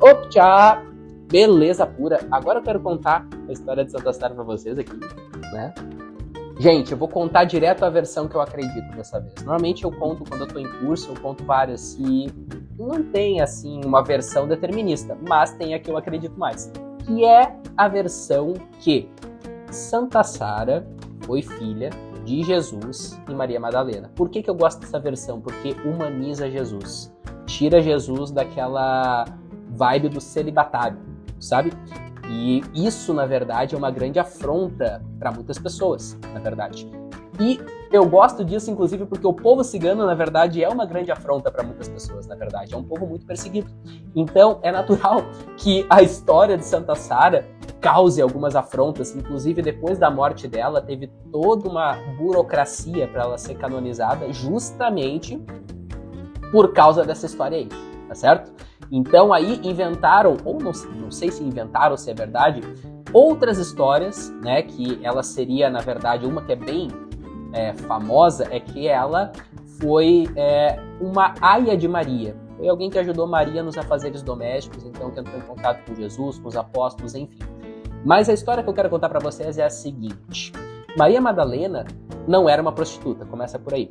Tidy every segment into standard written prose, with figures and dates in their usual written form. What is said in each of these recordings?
Opa! Beleza pura. Agora eu quero contar a história de Santa Sara pra vocês aqui, né? Gente, eu vou contar direto a versão que eu acredito dessa vez. Normalmente eu conto, quando eu tô em curso, eu conto várias e não tem, assim, uma versão determinista, mas tem a que eu acredito mais. Que é a versão que Santa Sara foi filha de Jesus e Maria Madalena. Por que eu gosto dessa versão? Porque humaniza Jesus. Tira Jesus daquela vibe do celibatário, sabe? E isso, na verdade, é uma grande afronta para muitas pessoas, na verdade. E eu gosto disso, inclusive, porque o povo cigano, na verdade, é uma grande afronta para muitas pessoas, na verdade. É um povo muito perseguido. Então, é natural que a história de Santa Sara cause algumas afrontas. Inclusive, depois da morte dela, teve toda uma burocracia para ela ser canonizada, justamente por causa dessa história aí, tá certo? Então aí inventaram, ou não sei se inventaram, se é verdade, outras histórias, né, que ela seria, na verdade, uma que é bem famosa, é que ela foi uma aia de Maria. Foi alguém que ajudou Maria nos afazeres domésticos, então que entrou em contato com Jesus, com os apóstolos, enfim. Mas a história que eu quero contar para vocês é a seguinte. Maria Madalena não era uma prostituta, começa por aí.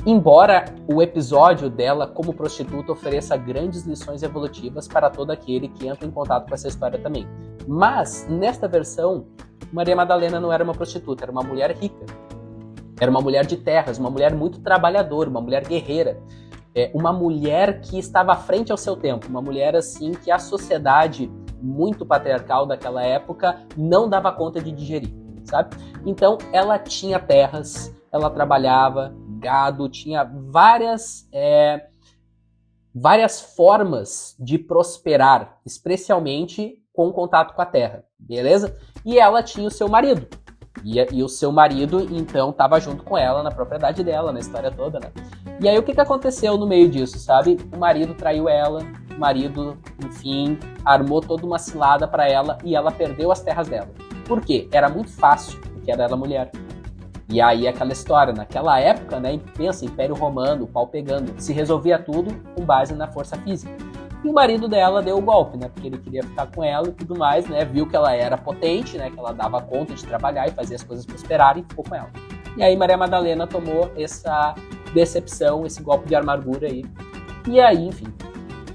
Embora o episódio dela como prostituta ofereça grandes lições evolutivas para todo aquele que entra em contato com essa história também. Mas, nesta versão, Maria Madalena não era uma prostituta, era uma mulher rica. Era uma mulher de terras, uma mulher muito trabalhadora, uma mulher guerreira. Uma mulher que estava à frente ao seu tempo, uma mulher assim que a sociedade muito patriarcal daquela época não dava conta de digerir, sabe? Então, ela tinha terras, ela trabalhava, gado, tinha várias formas de prosperar, especialmente com contato com a terra, beleza? E ela tinha o seu marido. E o seu marido, então, estava junto com ela na propriedade dela, na história toda, né? E aí o que aconteceu no meio disso, sabe? O marido traiu ela, o marido, enfim, armou toda uma cilada para ela e ela perdeu as terras dela. Por quê? Era muito fácil, porque era ela mulher. E aí aquela história, naquela época, né, pensa, Império Romano, o pau pegando, se resolvia tudo com base na força física. E o marido dela deu o golpe, né, porque ele queria ficar com ela e tudo mais, né, viu que ela era potente, né, que ela dava conta de trabalhar e fazer as coisas prosperarem e ficou com ela. E aí Maria Madalena tomou essa decepção, esse golpe de amargura aí. E aí, enfim,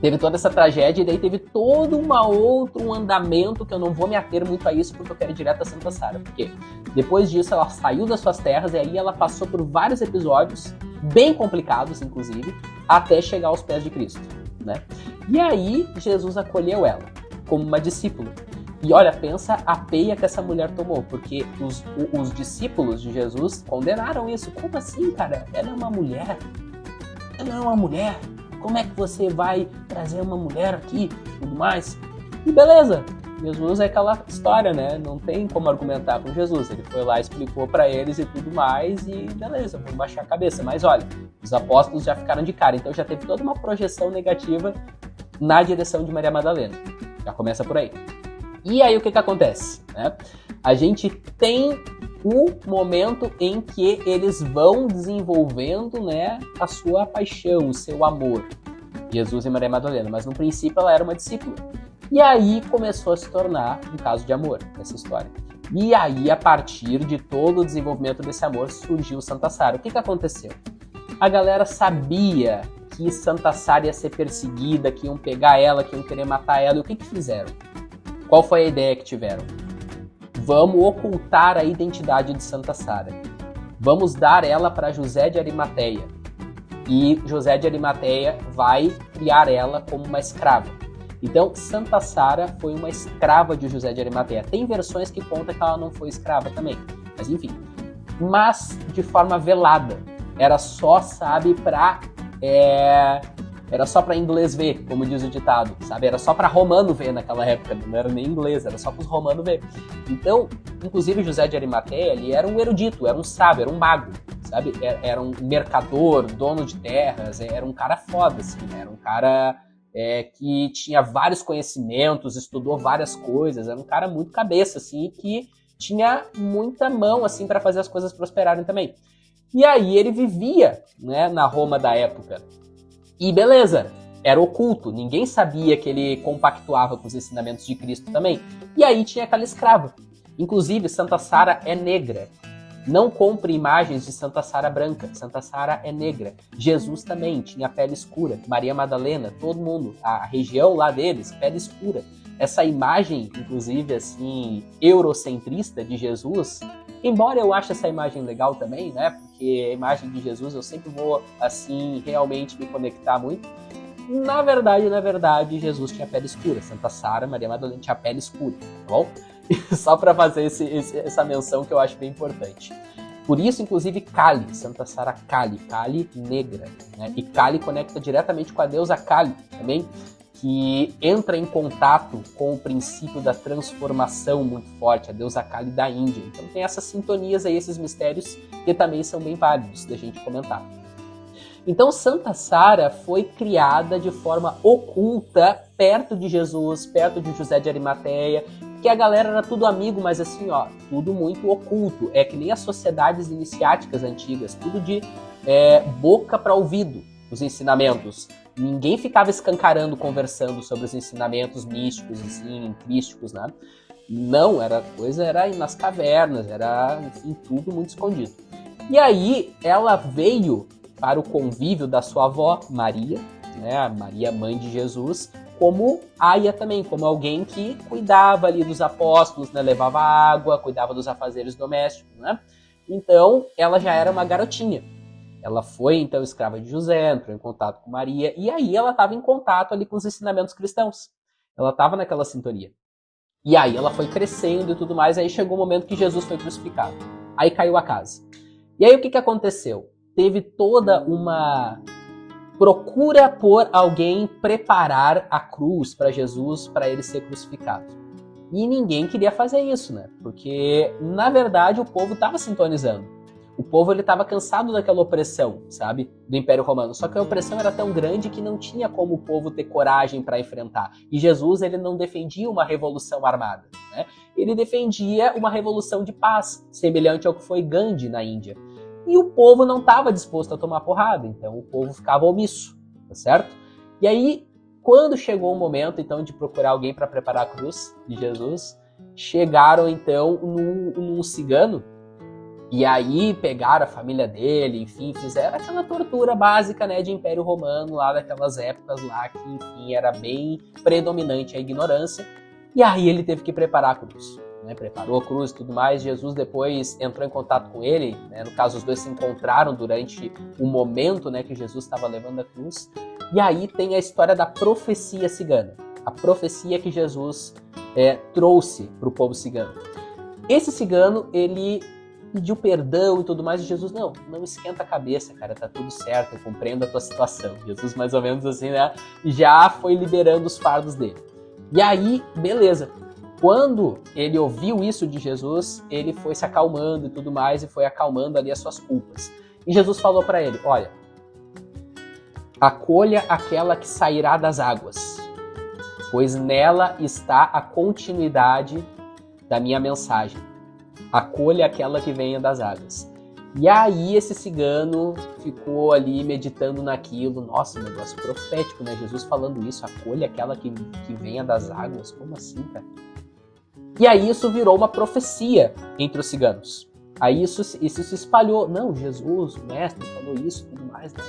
teve toda essa tragédia e daí teve todo um andamento que eu não vou me ater muito a isso porque eu quero ir direto a Santa Sara. Por quê? Depois disso ela saiu das suas terras e aí ela passou por vários episódios, bem complicados inclusive, até chegar aos pés de Cristo, né? E aí Jesus acolheu ela como uma discípula. E olha, pensa a peia que essa mulher tomou, porque os discípulos de Jesus condenaram isso. Como assim, cara? Ela é uma mulher? Ela é uma mulher? Como é que você vai trazer uma mulher aqui e tudo mais? E beleza, Jesus é aquela história, né? Não tem como argumentar com Jesus. Ele foi lá, explicou para eles e tudo mais e beleza, vamos baixar a cabeça. Mas olha, os apóstolos já ficaram de cara, então já teve toda uma projeção negativa na direção de Maria Madalena. Já começa por aí. E aí o que acontece? Né? A gente tem o momento em que eles vão desenvolvendo, né, a sua paixão, o seu amor, Jesus e Maria Madalena, mas no princípio ela era uma discípula. E aí começou a se tornar um caso de amor, essa história. E aí, a partir de todo o desenvolvimento desse amor, surgiu Santa Sara. O que aconteceu? A galera sabia que Santa Sara ia ser perseguida, que iam pegar ela, que iam querer matar ela, e o que fizeram? Qual foi a ideia que tiveram? Vamos ocultar a identidade de Santa Sara. Vamos dar ela para José de Arimateia. E José de Arimateia vai criar ela como uma escrava. Então, Santa Sara foi uma escrava de José de Arimateia. Tem versões que contam que ela não foi escrava também. Mas enfim. Mas de forma velada. Era só, sabe, era só para inglês ver, como diz o ditado, sabe? Era só para romano ver naquela época, não era nem inglês, era só para os romanos ver. Então, inclusive José de Arimateia, ele era um erudito, era um sábio, era um mago, sabe? Era um mercador, dono de terras, era um cara foda, assim, era um cara que tinha vários conhecimentos, estudou várias coisas, era um cara muito cabeça, assim, que tinha muita mão, assim, para fazer as coisas prosperarem também. E aí ele vivia, né, na Roma da época. E beleza, era oculto, ninguém sabia que ele compactuava com os ensinamentos de Cristo também. E aí tinha aquela escrava. Inclusive, Santa Sara é negra. Não compre imagens de Santa Sara branca. Santa Sara é negra. Jesus também tinha pele escura. Maria Madalena, todo mundo. A região lá deles, pele escura. Essa imagem, inclusive, assim, eurocentrista de Jesus, embora eu ache essa imagem legal também, né? Porque a imagem de Jesus eu sempre vou, assim, realmente me conectar muito. Na verdade, Jesus tinha pele escura. Santa Sara, Maria Madalena tinha pele escura, tá bom? Só para fazer essa menção que eu acho bem importante. Por isso, inclusive, Kali, Santa Sara Kali, Kali negra, né? E Kali conecta diretamente com a deusa Kali também, que entra em contato com o princípio da transformação muito forte, a deusa Kali da Índia. Então tem essas sintonias aí, esses mistérios que também são bem válidos da gente comentar. Então Santa Sara foi criada de forma oculta, perto de Jesus, perto de José de Arimateia, que a galera era tudo amigo, mas assim, ó, tudo muito oculto. É que nem as sociedades iniciáticas antigas, tudo de boca para ouvido, os ensinamentos. Ninguém ficava escancarando, conversando sobre os ensinamentos místicos, assim, crísticos, né? Não, era nas cavernas, era, enfim, tudo muito escondido. E aí, ela veio para o convívio da sua avó, Maria, né? A Maria, mãe de Jesus, como aia também, como alguém que cuidava ali dos apóstolos, né? Levava água, cuidava dos afazeres domésticos, né? Então, ela já era uma garotinha. Ela foi, então, escrava de José, entrou em contato com Maria, e aí ela estava em contato ali com os ensinamentos cristãos. Ela estava naquela sintonia. E aí ela foi crescendo e tudo mais, aí chegou o momento que Jesus foi crucificado. Aí caiu a casa. E aí o que aconteceu? Teve toda uma procura por alguém preparar a cruz para Jesus, para ele ser crucificado. E ninguém queria fazer isso, né? Porque, na verdade, o povo estava sintonizando. O povo estava cansado daquela opressão, sabe? Do Império Romano. Só que a opressão era tão grande que não tinha como o povo ter coragem para enfrentar. E Jesus, ele não defendia uma revolução armada, né? Ele defendia uma revolução de paz, semelhante ao que foi Gandhi na Índia. E o povo não estava disposto a tomar porrada, então o povo ficava omisso, tá certo? E aí, quando chegou o momento, então, de procurar alguém para preparar a cruz de Jesus, chegaram, então, num cigano. E aí pegaram a família dele, enfim, fizeram aquela tortura básica, né, de Império Romano, lá daquelas épocas lá que, enfim, era bem predominante a ignorância. E aí ele teve que preparar a cruz, né, preparou a cruz e tudo mais. Jesus depois entrou em contato com ele, né, no caso os dois se encontraram durante o momento, né, que Jesus estava levando a cruz. E aí tem a história da profecia cigana, a profecia que Jesus trouxe para o povo cigano. Esse cigano, ele pediu perdão e tudo mais, e Jesus, não esquenta a cabeça, cara, tá tudo certo, eu compreendo a tua situação. Jesus, mais ou menos assim, né, já foi liberando os fardos dele. E aí, beleza. Quando ele ouviu isso de Jesus, ele foi se acalmando e tudo mais, e foi acalmando ali as suas culpas. E Jesus falou para ele, olha, acolha aquela que sairá das águas, pois nela está a continuidade da minha mensagem. Acolha aquela que venha das águas. E aí esse cigano ficou ali meditando naquilo. Nossa, um negócio profético, né? Jesus falando isso, acolha aquela que venha das águas. Como assim, cara? E aí isso virou uma profecia entre os ciganos. Aí isso se espalhou. Não, Jesus, o mestre, falou isso e tudo mais, né?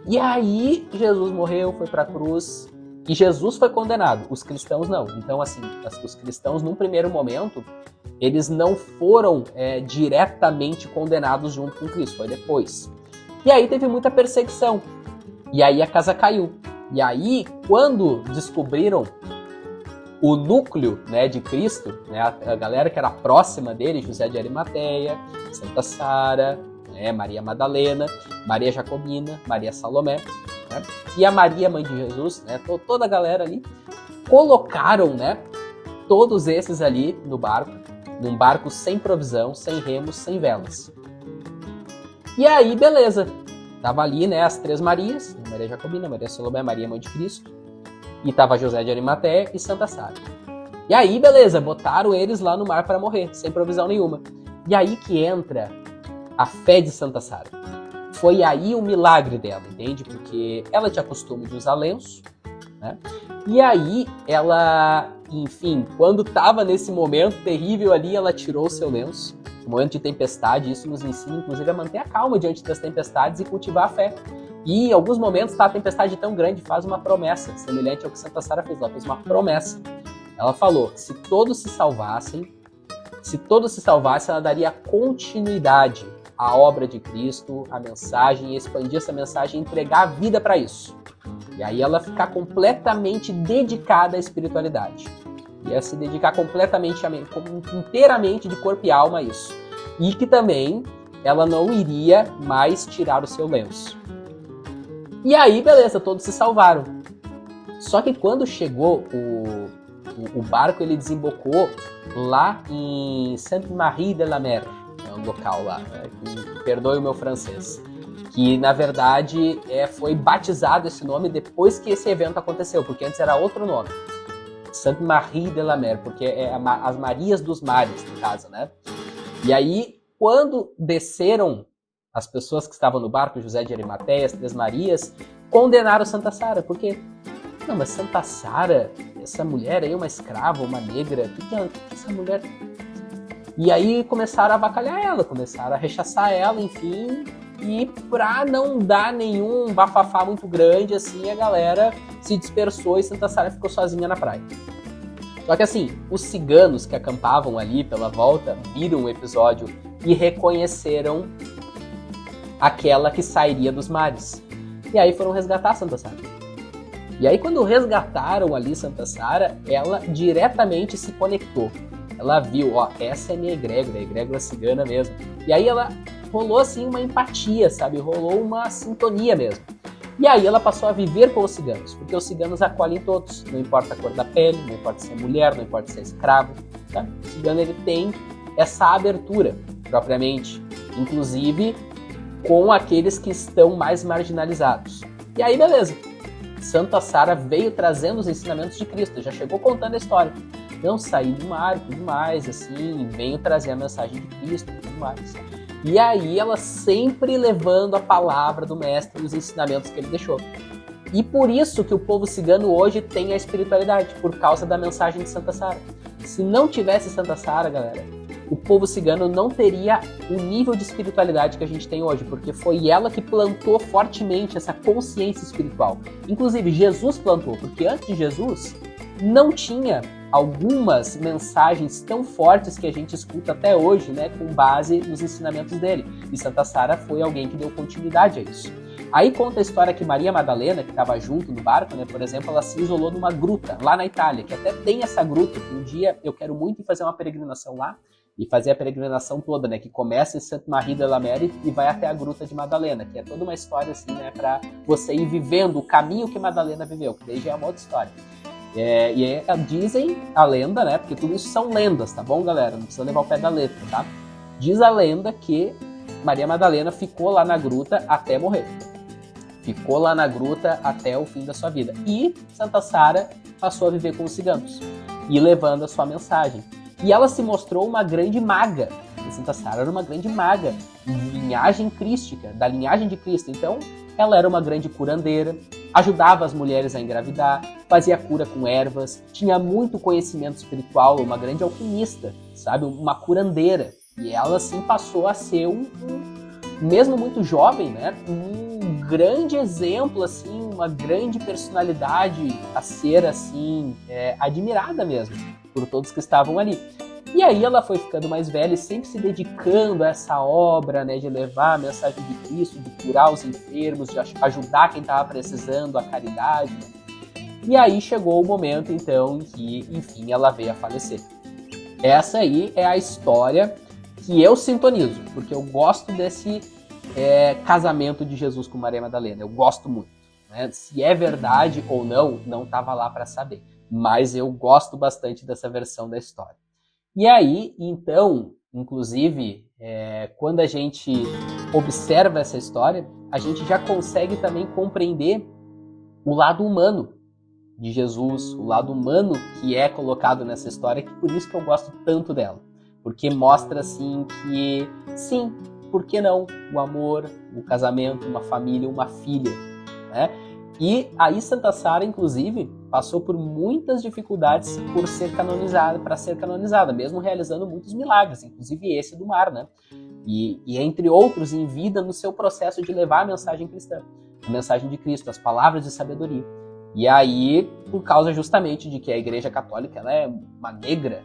E aí Jesus morreu, foi pra cruz. E Jesus foi condenado, os cristãos não. Então, assim, os cristãos, num primeiro momento, eles não foram diretamente condenados junto com Cristo, foi depois. E aí teve muita perseguição. E aí a casa caiu. E aí, quando descobriram o núcleo, né, de Cristo, né, a galera que era próxima dele, José de Arimateia, Santa Sara, né, Maria Madalena, Maria Jacobina, Maria Salomé, né, e a Maria, mãe de Jesus, né, toda a galera ali, colocaram, né, todos esses ali no barco, num barco sem provisão, sem remos, sem velas. E aí, beleza. Tava ali, né, as três Marias, Maria Jacobina, Maria Salomé, Maria, mãe de Cristo, e tava José de Arimateia e Santa Sara. E aí, beleza, botaram eles lá no mar para morrer, sem provisão nenhuma. E aí que entra a fé de Santa Sara. foi aí o milagre dela, entende? Porque ela tinha costume de usar lenço, né? E aí ela, enfim, quando estava nesse momento terrível ali, ela tirou o seu lenço, no momento de tempestade. Isso nos ensina, inclusive, a manter a calma diante das tempestades e cultivar a fé. E em alguns momentos, tá, a tempestade tão grande, faz uma promessa, semelhante ao que Santa Sara fez. Ela fez uma promessa. Ela falou que se todos se salvassem, ela daria continuidade à obra de Cristo, à mensagem, e expandir essa mensagem e entregar a vida para isso. E aí ela ficar completamente dedicada à espiritualidade. Ia se dedicar completamente, inteiramente de corpo e alma a isso. E que também ela não iria mais tirar o seu lenço. E aí, beleza, todos se salvaram. Só que quando chegou o barco, ele desembocou lá em Sainte-Marie-de-la-Mer, é um local lá, né? Perdoe o meu francês. Que, na verdade, foi batizado esse nome depois que esse evento aconteceu, porque antes era outro nome. Sainte-Marie-de-la-Mer, porque é as Marias dos Mares, no caso, né? E aí, quando desceram as pessoas que estavam no barco, José de Arimateia, as Três Marias, condenaram Santa Sara, porque, não, mas Santa Sara, essa mulher aí, uma escrava, uma negra, o que essa mulher... E aí começaram a avacalhar ela, começaram a rechaçar ela, enfim, e pra não dar nenhum bafafá muito grande, assim, a galera se dispersou e Santa Sara ficou sozinha na praia. Só que assim, os ciganos que acampavam ali pela volta viram o episódio e reconheceram aquela que sairia dos mares. E aí foram resgatar Santa Sara. E aí quando resgataram ali Santa Sara, ela diretamente se conectou. Ela viu, ó, essa é minha egrégora, a egrégora cigana mesmo. E aí ela rolou assim uma empatia, sabe? Rolou uma sintonia mesmo. E aí ela passou a viver com os ciganos, porque os ciganos acolhem todos, não importa a cor da pele, não importa se é mulher, não importa se é escravo, tá? O cigano, ele tem essa abertura, propriamente, inclusive com aqueles que estão mais marginalizados. E aí, beleza. Santa Sara veio trazendo os ensinamentos de Cristo, já chegou contando a história. Não saí do mar e tudo mais, assim, venho trazer a mensagem de Cristo e tudo mais. E aí ela sempre levando a palavra do mestre e os ensinamentos que ele deixou. E por isso que o povo cigano hoje tem a espiritualidade, por causa da mensagem de Santa Sara. Se não tivesse Santa Sara, galera, o povo cigano não teria o nível de espiritualidade que a gente tem hoje, porque foi ela que plantou fortemente essa consciência espiritual. Inclusive, Jesus plantou, porque antes de Jesus não tinha algumas mensagens tão fortes que a gente escuta até hoje, né, com base nos ensinamentos dele. E Santa Sara foi alguém que deu continuidade a isso. Aí conta a história que Maria Madalena, que estava junto no barco, né, por exemplo, ela se isolou numa gruta lá na Itália, que até tem essa gruta, que um dia eu quero muito ir fazer uma peregrinação lá, e fazer a peregrinação toda, né, que começa em Sainte-Marie-de-la-Mer e vai até a Gruta de Madalena, que é toda uma história assim, né, para você ir vivendo o caminho que Madalena viveu, que daí já é uma outra história. Dizem a lenda, né, porque tudo isso são lendas, tá bom, galera? Não precisa levar o pé da letra, tá? Diz a lenda que Maria Madalena ficou lá na gruta até morrer. Ficou lá na gruta até o fim da sua vida. E Santa Sara passou a viver com os ciganos e levando a sua mensagem. E ela se mostrou uma grande maga. Santa Sara era uma grande maga, linhagem crística, da linhagem de Cristo. Então, ela era uma grande curandeira, ajudava as mulheres a engravidar, fazia cura com ervas, tinha muito conhecimento espiritual, uma grande alquimista, sabe? Uma curandeira. E ela, assim, passou a ser mesmo muito jovem, né? Um grande exemplo, assim, uma grande personalidade a ser, assim, admirada mesmo por todos que estavam ali. E aí ela foi ficando mais velha e sempre se dedicando a essa obra, né, de levar a mensagem de Cristo, de curar os enfermos, de ajudar quem estava precisando, a caridade. Né? E aí chegou o momento, então, em que, enfim, ela veio a falecer. Essa aí é a história que eu sintonizo, porque eu gosto desse casamento de Jesus com Maria Madalena. Eu gosto muito. Né? Se é verdade ou não estava lá para saber. Mas eu gosto bastante dessa versão da história. E aí, então, inclusive, quando a gente observa essa história, a gente já consegue também compreender o lado humano de Jesus, o lado humano que é colocado nessa história, que por isso que eu gosto tanto dela. Porque mostra, assim, que, sim, por que não o amor, o casamento, uma família, uma filha, né? E aí Santa Sara, inclusive, passou por muitas dificuldades por ser canonizada, mesmo realizando muitos milagres, inclusive esse do mar, né? E entre outros, em vida no seu processo de levar a mensagem cristã, a mensagem de Cristo, as palavras de sabedoria. E aí, por causa justamente de que a Igreja Católica ela é uma negra,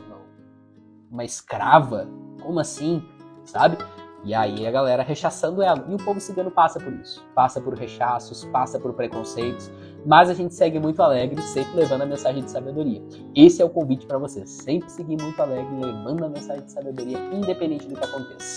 uma escrava, como assim, sabe? E aí a galera rechaçando ela. E o povo cigano passa por isso. Passa por rechaços, passa por preconceitos. Mas a gente segue muito alegre, sempre levando a mensagem de sabedoria. Esse é o convite para vocês. Sempre seguir muito alegre, levando a mensagem de sabedoria, independente do que aconteça.